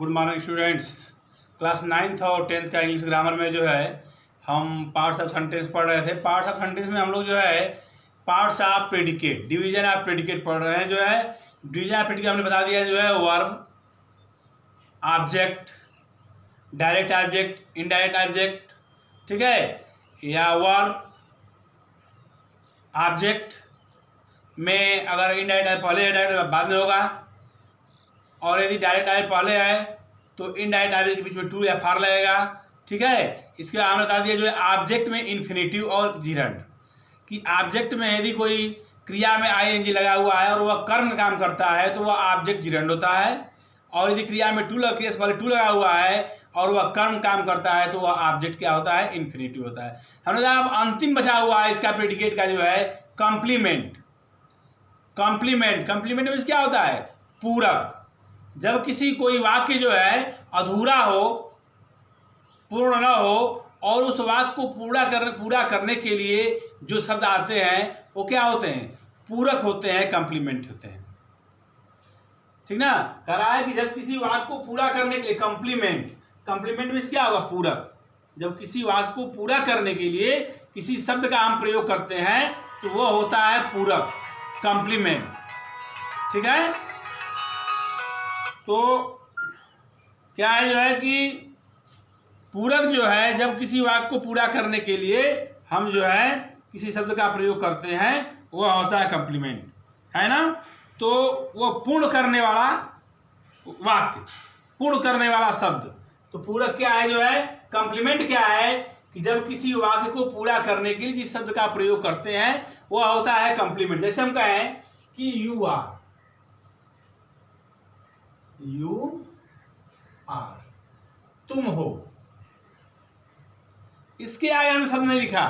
Good morning students. Class 9th और 10th का English grammar में जो है हम पार्ट्स ऑफ सेंटेंस पढ़ रहे थे। पार्ट्स ऑफ सेंटेंस में हम लोग जो है parts of predicate, division of predicate पढ़ रहे हैं। जो है डिवीजन ऑफ प्रेडिकेट हमने बता दिया, जो है verb, object, direct object, indirect object, ठीक है, या वर्ब ऑब्जेक्ट में अगर इनडायरेक्ट पहले है, डायरेक्ट बाद में होगा, और यदि डायरेक्ट ऑब्जेक्ट पहले है तो इनडायरेक्ट ऑब्जेक्ट के बीच में टू या फार लगेगा, ठीक है। इसके बाद हमने बता दिया जो है ऑब्जेक्ट में इन्फिनेटिव और जिरंड, कि ऑब्जेक्ट में यदि कोई क्रिया में आईएनजी लगा हुआ है और वह कर्म काम करता है तो वह ऑब्जेक्ट जिरंड होता है, और यदि क्रिया में क्रिया से पहले टू लगा हुआ है और वह कर्म काम करता है तो वह ऑब्जेक्ट क्या होता है, इन्फिनेटिव होता है। हमने कहा अब अंतिम बचा हुआ है इसका प्रेडिकेट का जो है कॉम्प्लीमेंट। कॉम्प्लीमेंट मीन्स क्या होता है, पूरक। जब किसी कोई वाक्य जो है अधूरा हो, पूर्ण न हो, और उस वाक्य को पूरा करने के लिए जो शब्द आते हैं वो क्या होते हैं, पूरक होते हैं, कॉम्प्लीमेंट होते हैं, ठीक ना। कह रहा है कि जब किसी वाक्य को पूरा करने के लिए कॉम्प्लीमेंट में क्या होगा, पूरक। जब किसी वाक्य को पूरा करने के लिए किसी शब्द का हम प्रयोग करते हैं तो वो होता है पूरक, कॉम्प्लीमेंट, ठीक है। तो क्या है जो है कि पूरक जो है जब किसी वाक्य को पूरा करने के लिए हम जो है किसी शब्द का प्रयोग करते हैं वह होता है कॉम्प्लीमेंट, है ना। तो वो पूर्ण करने वाला वाक्य, पूर्ण करने वाला शब्द, तो पूरक क्या है जो है, कॉम्प्लीमेंट क्या है कि जब किसी वाक्य को पूरा करने के लिए जिस शब्द का प्रयोग करते हैं वह होता है कॉम्प्लीमेंट। जैसे हम कहें कि यू आर, तुम हो, इसके आगे हमने शब्द नहीं लिखा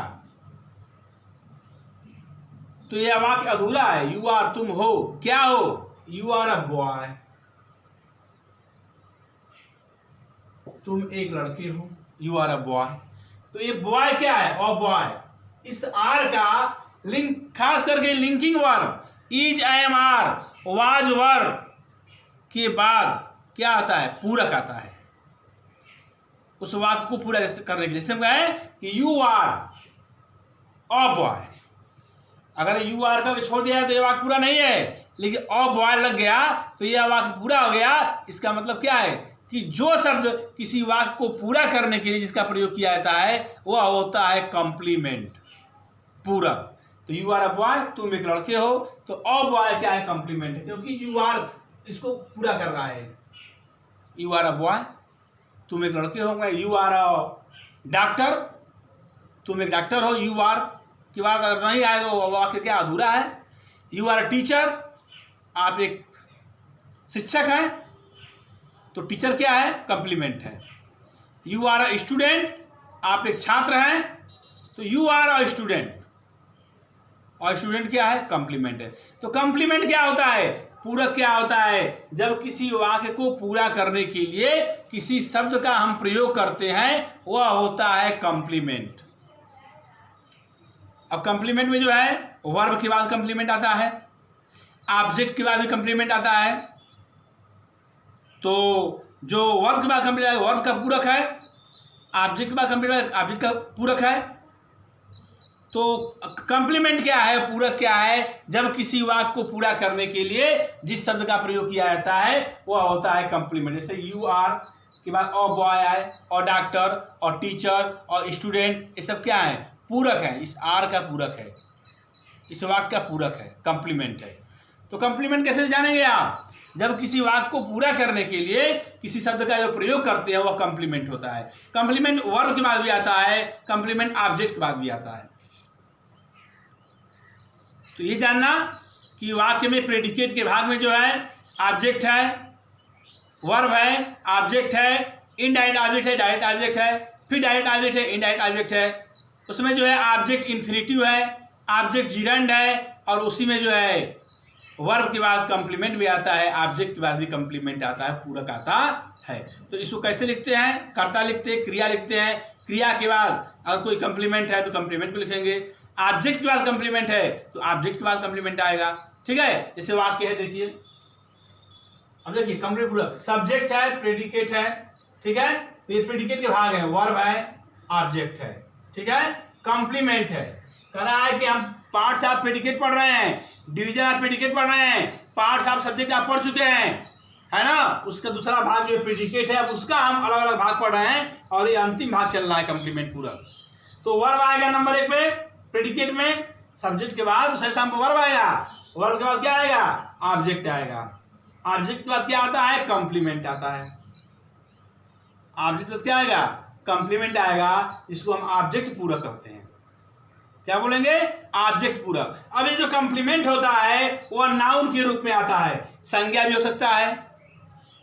तो यह वाक्य अधूरा है। यू आर, तुम हो, क्या हो, यू आर अ बॉय, तुम एक लड़के हो, यू आर अ बॉय। तो ये बॉय क्या है, और बॉय, इस आर का लिंक, खास करके linking verb is, am, are, was verb के बाद क्या आता है, पूरक आता है उस वाक्य को पूरा करने के लिए। जैसे हम कहें कि यू आर अ बॉय, अगर यू आर का छोड़ दिया है तो यह वाक्य पूरा नहीं है, लेकिन अ बॉय लग गया तो यह वाक्य पूरा हो गया। इसका मतलब क्या है कि जो शब्द किसी वाक्य को पूरा करने के लिए जिसका प्रयोग किया जाता है वह होता है कॉम्प्लीमेंट, पूरक। तो यू आर अ बॉय, तुम एक लड़के हो, तो अ बॉय क्या है, कॉम्प्लीमेंट है, क्योंकि यू आर इसको पूरा कर रहा है। यू आर अ बॉय, तुम एक लड़के हो, यू आर अ डॉक्टर, तुम एक डॉक्टर हो, यू आर की बात अगर नहीं आए तो वाक्य क्या अधूरा है। यू आर अ टीचर, आप एक शिक्षक हैं, तो टीचर क्या है, कॉम्प्लीमेंट है। यू आर अ स्टूडेंट, आप एक छात्र हैं, तो यू आर अ स्टूडेंट, और स्टूडेंट क्या है, कॉम्प्लीमेंट है। तो कॉम्प्लीमेंट क्या होता है, पूरक क्या होता है, जब किसी वाक्य को पूरा करने के लिए किसी शब्द का हम प्रयोग करते हैं वह होता है कॉम्प्लीमेंट। अब कॉम्प्लीमेंट में जो है वर्ब के बाद कॉम्प्लीमेंट आता है, ऑब्जेक्ट के बाद भी कॉम्प्लीमेंट आता है। तो जो वर्ब के बाद कॉम्प्लीमेंट है वर्ब का पूरक है, ऑब्जेक्ट के बाद कॉम्प्लीमेंट ऑब्जेक्ट का पूरक है। तो कॉम्प्लीमेंट क्या है, पूरक क्या है, जब किसी वाक्य को पूरा करने के लिए जिस शब्द का प्रयोग किया जाता है वह होता है कॉम्प्लीमेंट। जैसे यू आर के बाद और बॉय आए, और डॉक्टर, और टीचर, और स्टूडेंट, ये सब क्या है, पूरक है, इस आर का पूरक है, इस वाक्य का पूरक है, कॉम्प्लीमेंट है। तो कॉम्प्लीमेंट कैसे जानेंगे आप, जब किसी वाक्य को पूरा करने के लिए किसी शब्द का जो प्रयोग करते हैं वह कॉम्प्लीमेंट होता है। कॉम्प्लीमेंट वर्ब के बाद भी आता है, कॉम्प्लीमेंट ऑब्जेक्ट के बाद भी आता है। तो ये जानना कि वाक्य में प्रेडिकेट के भाग में जो है ऑब्जेक्ट है, वर्ब है, ऑब्जेक्ट है, इनडायरेक्ट ऑब्जेक्ट है, डायरेक्ट ऑब्जेक्ट है, फिर डायरेक्ट ऑब्जेक्ट है, इनडायरेक्ट ऑब्जेक्ट है। उसमें जो है ऑब्जेक्ट इन्फिनेटिव है, ऑब्जेक्ट जिरंड है, और उसी में जो है वर्ब के बाद कॉम्प्लीमेंट भी आता है, ऑब्जेक्ट के बाद भी कॉम्प्लीमेंट आता है, पूरक आता है। तो इसको कैसे लिखते हैं, कर्ता लिखते हैं, क्रिया लिखते हैं, क्रिया के बाद अगर कोई कॉम्प्लीमेंट है तो कॉम्प्लीमेंट को लिखेंगे, ऑब्जेक्ट के बाद कॉम्प्लीमेंट है तो ऑब्जेक्ट के बाद कॉम्प्लीमेंट आएगा, ठीक है। जैसे वाक्य है, देखिए अब देखिए कंप्लीमेंट पूरक, सब्जेक्ट है, प्रेडिकेट है, ठीक है, तो ये प्रेडिकेट के भाग है, वर्ब है, ऑब्जेक्ट है, ठीक है, कंप्लीमेंट है। कह रहा है कि हम पार्ट्स आप प्रेडिकेट पढ़ रहे हैं, डिवीजन आप प्रेडिकेट पढ़ रहे हैं, पार्ट्स आप सब्जेक्ट आप पढ़ चुके हैं, है ना, उसका दूसरा भाग जो प्रेडिकेट है अब उसका हम अलग अलग भाग पढ़ रहे हैं और ये अंतिम भाग चल रहा है कंप्लीमेंट पूरक। तो वर्ब आएगा नंबर 1 पे प्रेडिकेट में, सब्जेक्ट के बाद दूसरे स्थान पर वर्ब आएगा, वर्ब के बाद क्या आएगा, ऑब्जेक्ट आएगा, ऑब्जेक्ट के बाद क्या आता है, कंप्लीमेंट आता है, ऑब्जेक्ट के बाद क्या आएगा, कंप्लीमेंट आएगा, इसको हम ऑब्जेक्ट पूरक कहते हैं। क्या बोलेंगे, ऑब्जेक्ट पूरक। अब ये जो कंप्लीमेंट होता है वह नाउन के रूप में आता है, संज्ञा भी हो सकता है,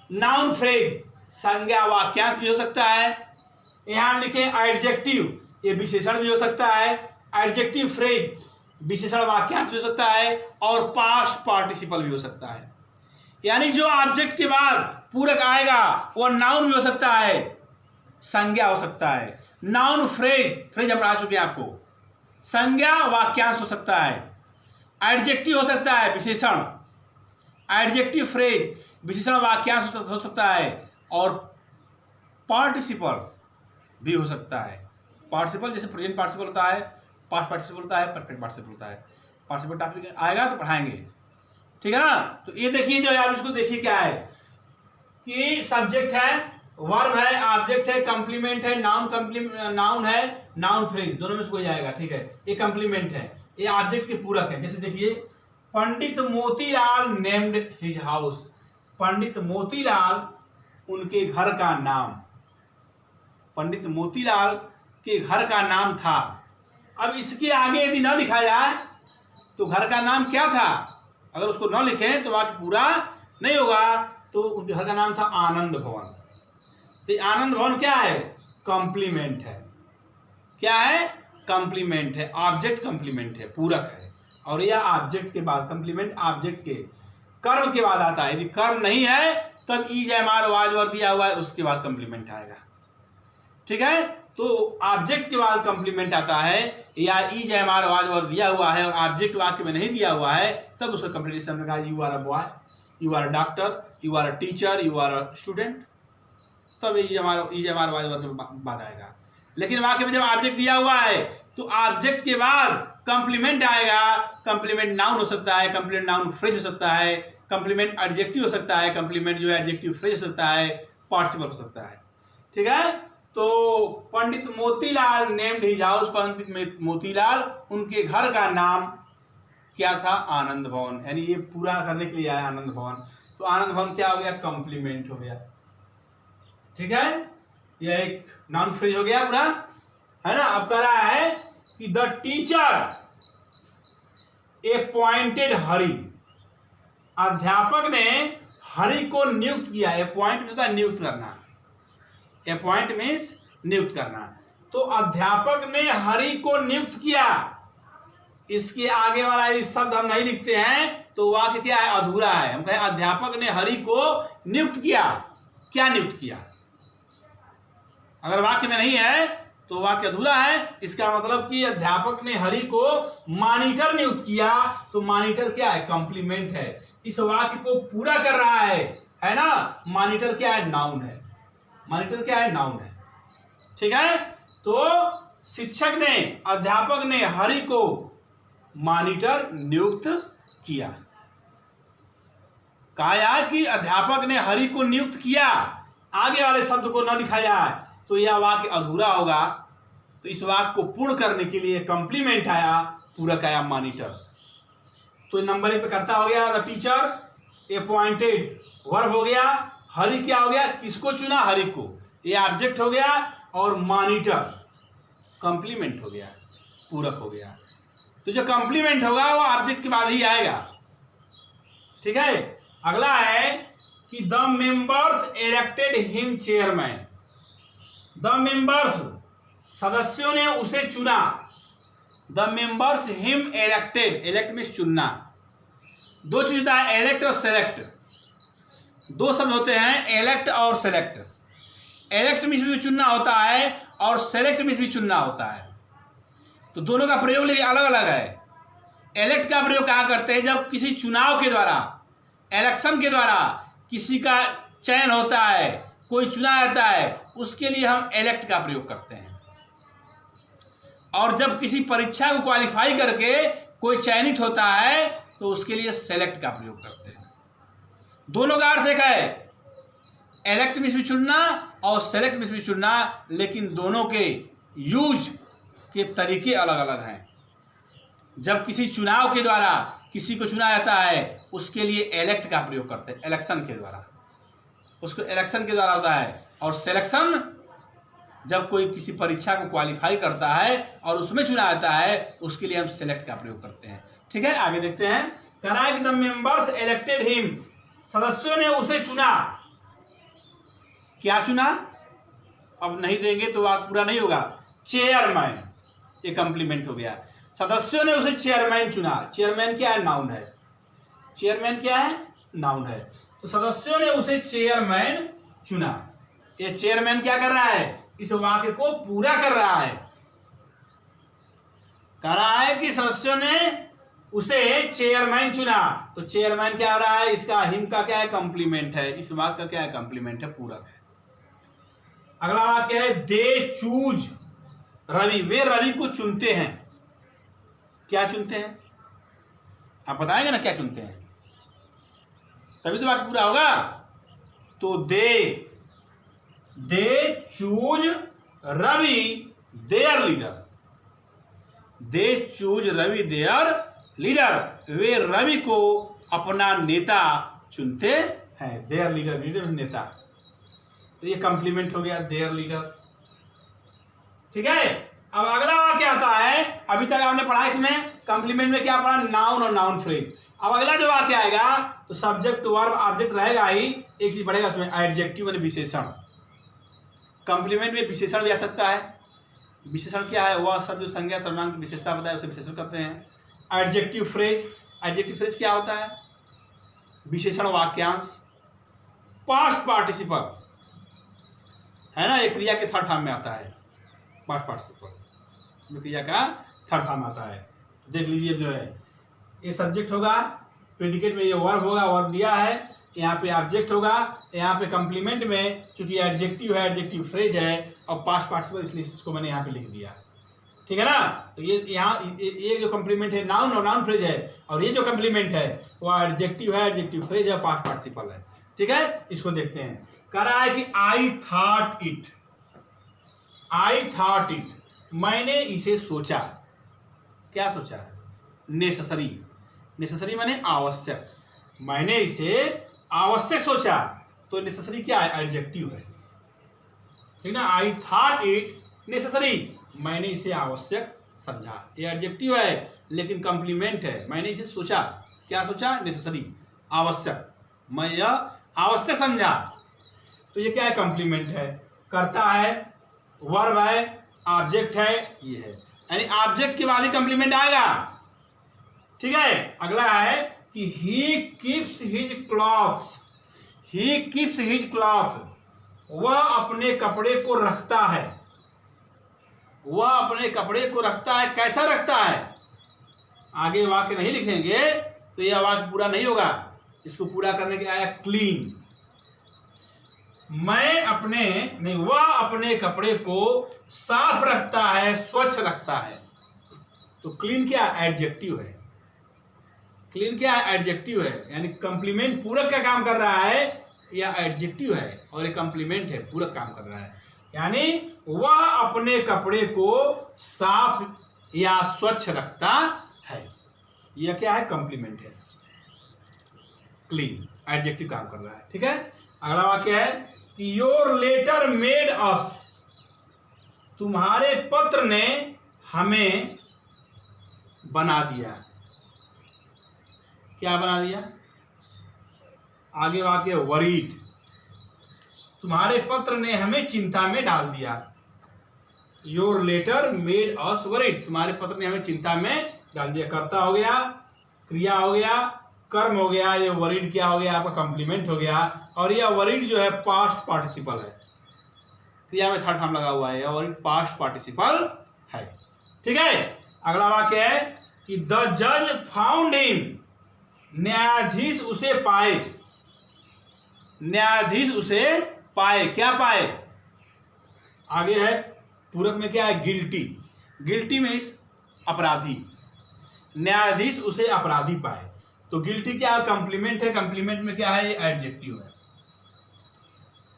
नाउन फ्रेज संज्ञा वाक्यांश भी हो सकता है, यहां लिखे एडजेक्टिव ये विशेषण भी हो सकता है, एडजेक्टिव फ्रेज विशेषण वाक्यांश भी हो सकता है, और पास्ट पार्टिसिपल भी हो सकता है। यानी जो ऑब्जेक्ट के बाद पूरक आएगा वह नाउन भी हो सकता है, संज्ञा हो सकता है, नाउन फ्रेज हम पढ़ा चुके हैं आपको, संज्ञा वाक्यांश हो सकता है, एडजेक्टिव हो सकता है विशेषण, एडजेक्टिव फ्रेज विशेषण वाक्यांश हो सकता है, और पार्टिसिपल भी हो सकता है। पार्टिसिपल जैसे प्रेजेंट पार्टिसिपल होता है, पास्ट पार्टिसिपल होता है, परफेक्ट पार्टिसिपल होता है। पार्टिसिपल टॉपिक आएगा तो पढ़ाएंगे, ठीक है ना। तो ये देखिए जो आप इसको देखिए क्या है कि सब्जेक्ट है, वर्ब है, ऑब्जेक्ट है, कंप्लीमेंट है, नाउन है, नाउन फ्रेज दोनों में से कोई जाएगा, ठीक है। ये कंप्लीमेंट है, ये ऑब्जेक्ट के पूरक है। जैसे देखिए पंडित मोतीलाल नेम्ड हिज हाउस, पंडित मोतीलाल उनके घर का नाम, पंडित मोतीलाल के घर का नाम था। अब इसके आगे यदि न लिखा जाए तो घर का नाम क्या था, अगर उसको न लिखें तो वाक्य पूरा नहीं होगा। तो उनके घर का नाम था आनंद भवन, तो आनंद भवन क्या है, कॉम्प्लीमेंट है, क्या है, कॉम्प्लीमेंट है, ऑब्जेक्ट कॉम्प्लीमेंट है, पूरक है। और यह ऑब्जेक्ट के बाद कॉम्प्लीमेंट ऑब्जेक्ट के कर्म के बाद आता है, यदि कर्म नहीं है तब ई जयमार वाजवर दिया हुआ है उसके बाद कॉम्प्लीमेंट आएगा, ठीक है। तो ऑब्जेक्ट के बाद कॉम्प्लीमेंट आता है, या ई जयमार वाजवर दिया हुआ है और ऑब्जेक्ट वाक्य में नहीं दिया हुआ है तब उसका कंप्लीमेंट हमने कहा you are a boy, you are a doctor, you are a teacher, you are a student, तब ई जयमार वाजवर के बाद आएगा। लेकिन वाक्य में जब ऑब्जेक्ट दिया हुआ है तो ऑब्जेक्ट के बाद कंप्लीमेंट आएगा। कंप्लीमेंट नाउन हो सकता है, कंप्लीमेंट नाउन फ्रेज हो सकता है, कंप्लीमेंट एडजेक्टिव हो सकता है, कंप्लीमेंट जो है एडजेक्टिव फ्रेज हो सकता है, पार्टिसिपल हो सकता है, ठीक है। तो पंडित मोतीलाल नेम्ड हिज हाउस, पंडित मोतीलाल उनके घर का नाम क्या था, आनंद भवन, यानी ये पूरा करने के लिए आया आनंद भवन। तो आनंद भवन क्या हो गया, कंप्लीमेंट हो गया, ठीक है। यह एक नाउन फ्रेज हो गया पूरा, है ना। अब कह रहा है कि द टीचर अपॉइंटेड हरि, अध्यापक ने हरि को नियुक्त किया। अपॉइंट होता है नियुक्त करना, अपॉइंट मीन्स नियुक्त करना। तो अध्यापक ने हरि को नियुक्त किया, इसके आगे वाला इस शब्द हम नहीं लिखते हैं तो वाक्य क्या है, अधूरा है। हम कहें अध्यापक ने हरि को नियुक्त किया, क्या नियुक्त किया, अगर वाक्य में नहीं है तो वाक्य अधूरा है। इसका मतलब कि अध्यापक ने हरि को मॉनिटर नियुक्त किया, तो मॉनिटर क्या है, कंप्लीमेंट है, इस वाक्य को पूरा कर रहा है ना। मॉनिटर क्या है, नाउन है, मॉनिटर क्या है, नाउन है, ठीक है। तो शिक्षक ने, अध्यापक ने हरि को मॉनिटर नियुक्त किया। कहा कि अध्यापक ने हरि को नियुक्त किया, आगे वाले शब्द को न लिखा जाए तो यह वाक्य अधूरा होगा। तो इस वाक्य को पूर्ण करने के लिए कंप्लीमेंट आया, पूरक आया मॉनिटर। तो नंबर 1 पे करता हो गया द टीचर अपॉइंटेड, वर्ब हो गया, हरि क्या हो गया, किसको चुना, हरि को, ये ऑब्जेक्ट हो गया, और मॉनिटर कंप्लीमेंट हो गया, पूरक हो गया। तो जो कंप्लीमेंट होगा वो ऑब्जेक्ट के बाद ही आएगा, ठीक है। अगला है कि the members elected him chairman, the members सदस्यों ने उसे चुना, the members him elected, elect means चुनना। दो चीज होता है, इलेक्ट और सेलेक्ट, दो शब्द होते हैं, इलेक्ट और सेलेक्ट। इलेक्ट मीन्स भी चुनना होता है और सेलेक्ट मीन्स भी चुनना होता है, तो दोनों का प्रयोग लेकिन अलग अलग है। इलेक्ट का प्रयोग कहाँ करते हैं, जब किसी चुनाव के द्वारा, इलेक्शन के द्वारा किसी का चयन होता है, कोई चुना जाता है, उसके लिए हम एलेक्ट का प्रयोग करते हैं। और जब किसी परीक्षा को क्वालिफाई करके कोई चयनित होता है तो उसके लिए सेलेक्ट का प्रयोग करते हैं। दोनों का अर्थ एक है, एलेक्ट में भी चुनना और सेलेक्ट में भी चुनना, लेकिन दोनों के यूज के तरीके अलग अलग हैं। जब किसी चुनाव के द्वारा किसी को चुना जाता है उसके लिए एलेक्ट का प्रयोग करते हैं, इलेक्शन के द्वारा, उसको इलेक्शन के द्वारा होता है। और सिलेक्शन जब कोई किसी परीक्षा को क्वालिफाई करता है और उसमें चुना जाता है उसके लिए हम सेलेक्ट का प्रयोग करते हैं। ठीक है, आगे देखते हैं। कहना है कि द मेंबर्स इलेक्टेड हिम, सदस्यों ने उसे चुना। क्या चुना? अब नहीं देंगे तो वाक्य पूरा नहीं होगा। चेयरमैन, ये कंप्लीमेंट हो गया। सदस्यों ने उसे चेयरमैन चुना। चेयरमैन क्या है? नाउन है। चेयरमैन क्या है? नाउन है। तो सदस्यों ने उसे चेयरमैन चुना। ये चेयरमैन क्या कर रहा है? इस वाक्य को पूरा कर रहा है। कह रहा है कि सदस्यों ने उसे चेयरमैन चुना। तो चेयरमैन क्या हो रहा है? इसका हिम का क्या है? कंप्लीमेंट है। इस वाक्य का क्या है? कंप्लीमेंट है, पूरक है। अगला वाक्य है दे चूज रवि, वे रवि को चुनते हैं। क्या चुनते हैं? आप बताएंगे ना क्या चुनते हैं, तभी तो वाक्य पूरा होगा। तो they choose Ravi their leader. They choose Ravi their leader, वे रवि को अपना नेता चुनते हैं। देयर लीडर, लीडर नेता, तो ये कंप्लीमेंट हो गया, देयर लीडर। ठीक है, अब अगला वाक्य आता है। अभी तक आपने पढ़ा इसमें कंप्लीमेंट में क्या पढ़ा? नाउन और नाउन फ्रेज। अब अगला जो वाक्य आएगा तो सब्जेक्ट वर्ब ऑब्जेक्ट रहेगा ही, एक चीज बढ़ेगा उसमें, एडजेक्टिव यानी विशेषण। कंप्लीमेंट में विशेषण भी आ सकता है। विशेषण क्या है? वह सब जो संज्ञा सर्वनाम की विशेषता बताए उसे विशेषण करते हैं। एडजेक्टिव फ्रेज, एडजेक्टिव फ्रेज क्या होता है? विशेषण वाक्यांश। पास्ट पार्टिसिपल है ना, एक क्रिया के थर्ड फॉर्म में आता है। पास्ट पार्टिसिपल इसमें क्रिया का थर्ड फॉर्म आता है। देख लीजिए, जो है ये सब्जेक्ट होगा, प्रेडिकेट में ये वर्ब होगा, वर्ब दिया है, यहाँ पे ऑब्जेक्ट होगा, यहाँ पे कंप्लीमेंट में चूंकि एडजेक्टिव है, एडजेक्टिव फ्रेज है और पास्ट पार्टिसिपल, इसलिए इसको मैंने यहाँ पे लिख दिया। ठीक है ना, तो ये यहाँ ये जो कंप्लीमेंट है नाउन और नाउन फ्रेज है, और ये जो कंप्लीमेंट है वो एडजेक्टिव है, एडजेक्टिव फ्रेज है, पास्ट पार्टिसिपल है। ठीक है, इसको देखते हैं। कह रहा है कि आई थॉट इट, मैंने इसे सोचा। क्या सोचा? नेसेसरी। नेसेसरी माने आवश्यक। मैंने इसे आवश्यक सोचा, तो नेसेसरी क्या है? एडजेक्टिव है। ठीक ना, आई थॉट इट नेसेसरी, मैंने इसे आवश्यक समझा। ये एडजेक्टिव है लेकिन कंप्लीमेंट है। मैंने इसे सोचा, क्या सोचा? नेसेसरी, आवश्यक। मैं यह आवश्यक समझा, तो ये क्या है? कंप्लीमेंट है। करता है, वर्ब है, ऑब्जेक्ट है, ये है, यानी ऑब्जेक्ट के बाद ही कंप्लीमेंट आएगा। ठीक है, अगला है कि he keeps his clothes, he keeps his clothes, वह अपने कपड़े को रखता है। वह अपने कपड़े को रखता है, कैसा रखता है? आगे वाक्य नहीं लिखेंगे तो यह वाक्य पूरा नहीं होगा। इसको पूरा करने के आया क्लीन। वह अपने कपड़े को साफ रखता है, स्वच्छ रखता है। तो क्लीन क्या? एडजेक्टिव है। क्लीन क्या है? एडजेक्टिव है, यानी कंप्लीमेंट पूरक का काम कर रहा है, या एडजेक्टिव है और ये कंप्लीमेंट है, पूरक काम कर रहा है। यानी वह अपने कपड़े को साफ या स्वच्छ रखता है, यह क्या है? कंप्लीमेंट है। क्लीन एडजेक्टिव काम कर रहा है। ठीक है, अगला वाक्य है कि योर लेटर मेड अस, तुम्हारे पत्र ने हमें बना दिया। क्या बना दिया? आगे वाक्य वरीड, तुम्हारे पत्र ने हमें चिंता में डाल दिया। Your letter made us worried, तुम्हारे पत्र ने हमें चिंता में डाल दिया। कर्ता हो गया, क्रिया हो गया, कर्म हो गया, ये वरीड क्या हो गया? आपका कंप्लीमेंट हो गया। और यह वरीड जो है पास्ट पार्टिसिपल है, क्रिया में थर्ड फॉर्म लगा हुआ है, यह वरीड पास्ट पार्टिसिपल है। ठीक है, अगला वाक्य है कि द जज फाउंड हिम, न्यायाधीश उसे पाए। न्यायाधीश उसे पाए। क्या पाए? आगे है पूरक में क्या है? गिल्टी। गिल्टी मीन्स अपराधी, न्यायाधीश उसे अपराधी पाए। तो गिल्टी क्या है? कंप्लीमेंट है। कंप्लीमेंट में क्या है? एडजेक्टिव है,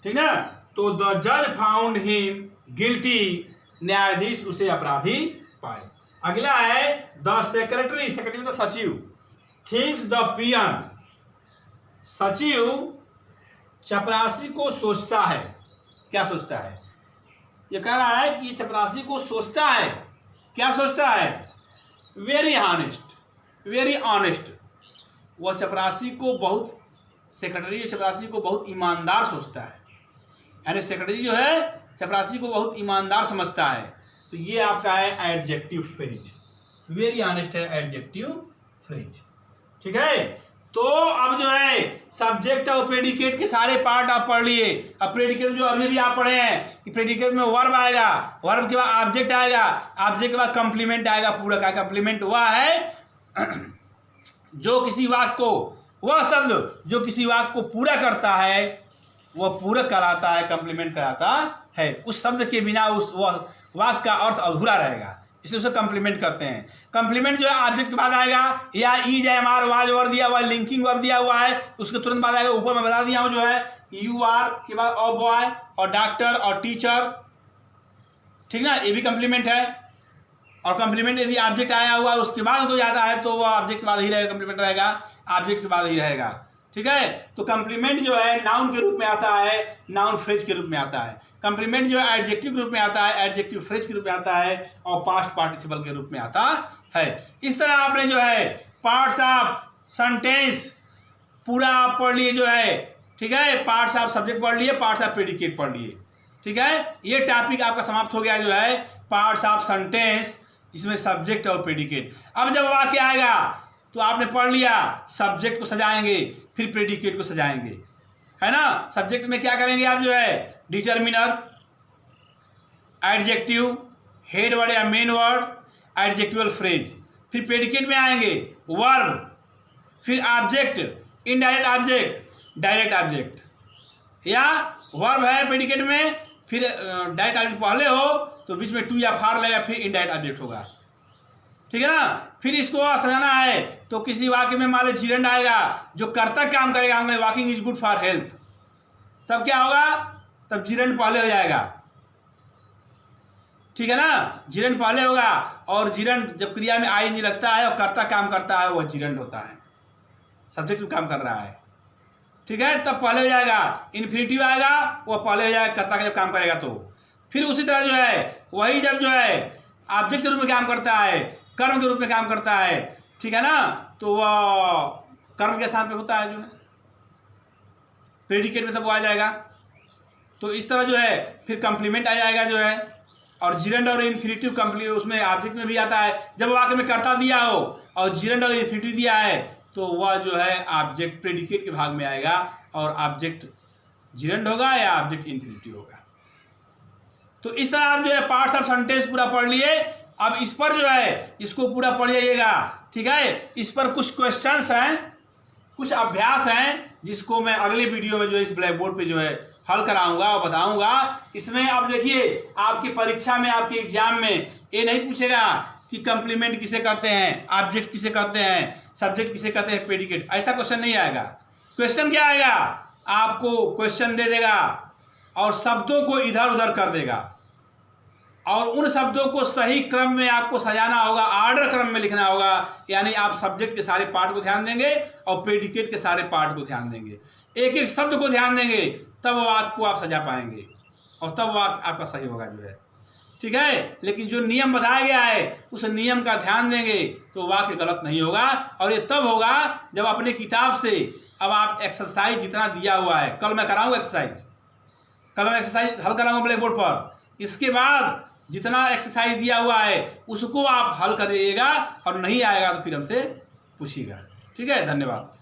ठीक ना। तो द जज फाउंड हिम गिल्टी, न्यायाधीश उसे अपराधी पाए। अगला है द सेक्रेटरी, सेक्रेटरी मतलब सचिव, थिंक्स द पियन, सचिव चपरासी को सोचता है। क्या सोचता है? ये कह रहा है कि चपरासी को सोचता है। क्या सोचता है? Very honest, very honest. वह चपरासी को बहुत, सेक्रेटरी चपरासी को बहुत ईमानदार सोचता है, यानी सेक्रेटरी जो है चपरासी को बहुत ईमानदार समझता है। तो ये आपका है एडजेक्टिव फ्रेज, वेरी ऑनेस्ट है एडजेक्टिव फ्रेज, ठीक है। तो अब जो है सब्जेक्ट और प्रेडिकेट के सारे पार्ट आप पढ़ लिए। अब प्रेडिकेट जो अभी भी आप पढ़े हैं कि प्रेडिकेट में वर्ब आएगा, वर्ब के बाद ऑब्जेक्ट आएगा, ऑब्जेक्ट के बाद कंप्लीमेंट आएगा। पूरा का कंप्लीमेंट वह है जो किसी वाक्य को, वह शब्द जो किसी वाक्य को पूरा करता है वह पूरक कहलाता है, कंप्लीमेंट कहलाता है। उस शब्द के बिना उस वह वाक्य का अर्थ अधूरा रहेगा, इसलिए उसे कंप्लीमेंट करते हैं। कंप्लीमेंट जो है ऑब्जेक्ट के बाद आएगा, या is am are was verb दिया हुआ है, लिंकिंग वर्ब दिया हुआ है, उसके तुरंत बाद आएगा। ऊपर मैं बता दिया हूँ जो है यू आर के बाद और बॉय और डॉक्टर और टीचर, ठीक ना, ये भी कंप्लीमेंट है। और कंप्लीमेंट यदि ऑब्जेक्ट आया हुआ उसके बाद कोई आता है तो वह ऑब्जेक्ट के बाद ही रहेगा, कंप्लीमेंट रहेगा ऑब्जेक्ट के बाद ही रहेगा, ठीक है। तो कंप्लीमेंट जो है नाउन के रूप में आता है, नाउन फ्रेज के रूप में आता है। कंप्लीमेंट जो है एडजेक्टिव के रूप में आता है, एडजेक्टिव फ्रेज के रूप में आता है, और पास्ट पार्टिसिपल के रूप में आता है। इस तरह आपने जो है पार्ट्स ऑफ सेंटेंस पूरा आप पढ़ लिए जो है, ठीक है। पार्ट्स ऑफ सब्जेक्ट पढ़ लिए, पार्ट्स ऑफ प्रेडिकेट पढ़ लिए, ठीक है। ये टॉपिक आपका समाप्त हो गया जो है पार्ट्स ऑफ सेंटेंस, इसमें सब्जेक्ट और प्रेडिकेट। अब जब वाक्य आएगा तो आपने पढ़ लिया, सब्जेक्ट को सजाएंगे फिर प्रेडिकेट को सजाएंगे, है ना। सब्जेक्ट में क्या करेंगे आप जो है डिटर्मिनर, एडजेक्टिव, हेड वर्ड या मेन वर्ड, एडजेक्टिवल फ्रेज। फिर प्रेडिकेट में आएंगे वर्ब, फिर object, indirect object, direct object, या वर्ब है प्रेडिकेट में, फिर डायरेक्ट ऑब्जेक्ट पहले हो तो बीच में टू या फार लगेगा, फिर इनडायरेक्ट ऑब्जेक्ट होगा, ठीक है ना। फिर इसको सजाना है तो किसी वाक्य में मान लो जिरंड आएगा जो कर्ता काम करेगा, हम walking is good for health, तब क्या होगा? तब जिरंड पहले हो जाएगा, ठीक है ना। जिरंड पहले होगा, और जिरंड जब क्रिया में आई नहीं लगता है और कर्ता काम करता है वह जिरंड होता है, सब्जेक्ट काम कर रहा है, ठीक है। तब पहले हो जाएगा। इन्फिनिटिव आएगा वह पहले हो जाएगा कर्ता का जब काम करेगा तो। फिर उसी तरह जो है वही जब जो है ऑब्जेक्ट के रूप में काम करता है, कर्म के रूप में काम करता है, ठीक है ना, तो वह कर्म के स्थान पे होता है जो है प्रेडिकेट में, तब वो आ जाएगा। तो इस तरह जो है फिर कंप्लीमेंट आ जाएगा जो है, और जिरंड और इन्फिनिटिव कंप्लीट उसमें ऑब्जेक्ट में भी आता है। जब वाक्य में कर्ता दिया हो और जिरंड और इन्फिनिटिव दिया है तो वह जो है ऑब्जेक्ट प्रेडिकेट के भाग में आएगा, और ऑब्जेक्ट जिरंड होगा या ऑब्जेक्ट इन्फिनिटिव होगा। तो इस तरह आप जो है पार्ट्स ऑफ सेंटेंस पूरा पढ़ लिए। अब इस पर जो है इसको पूरा पढ़ जाइएगा, ठीक है। इस पर कुछ क्वेश्चंस हैं, कुछ अभ्यास हैं, जिसको मैं अगले वीडियो में जो है इस ब्लैक बोर्ड पे जो है हल कराऊंगा और बताऊंगा। इसमें अब देखिए आपकी परीक्षा में, आपके एग्जाम में ये नहीं पूछेगा कि कंप्लीमेंट किसे कहते हैं, ऑब्जेक्ट किसे कहते हैं, सब्जेक्ट किसे कहते हैं, प्रेडिकेट, ऐसा क्वेश्चन नहीं आएगा। क्वेश्चन क्या आएगा? आपको क्वेश्चन दे देगा और शब्दों को इधर उधर कर देगा, और उन शब्दों को सही क्रम में आपको सजाना होगा, ऑर्डर क्रम में लिखना होगा। यानी आप सब्जेक्ट के सारे पार्ट को ध्यान देंगे और प्रेडिकेट के सारे पार्ट को ध्यान देंगे, एक एक शब्द को ध्यान देंगे, तब वाक्य को आप सजा पाएंगे और तब वाक्य आपका सही होगा जो है, ठीक है। लेकिन जो नियम बताया गया है उस नियम का ध्यान देंगे तो वाक्य गलत नहीं होगा। और ये तब होगा जब अपने किताब से अब आप एक्सरसाइज जितना दिया हुआ है, कल मैं कराऊंगा एक्सरसाइज, कल मैं एक्सरसाइज हल कराऊंगा ब्लैक बोर्ड पर। इसके बाद जितना एक्सरसाइज दिया हुआ है उसको आप हल करिएगा, और नहीं आएगा तो फिर हमसे पूछिएगा, ठीक है। धन्यवाद।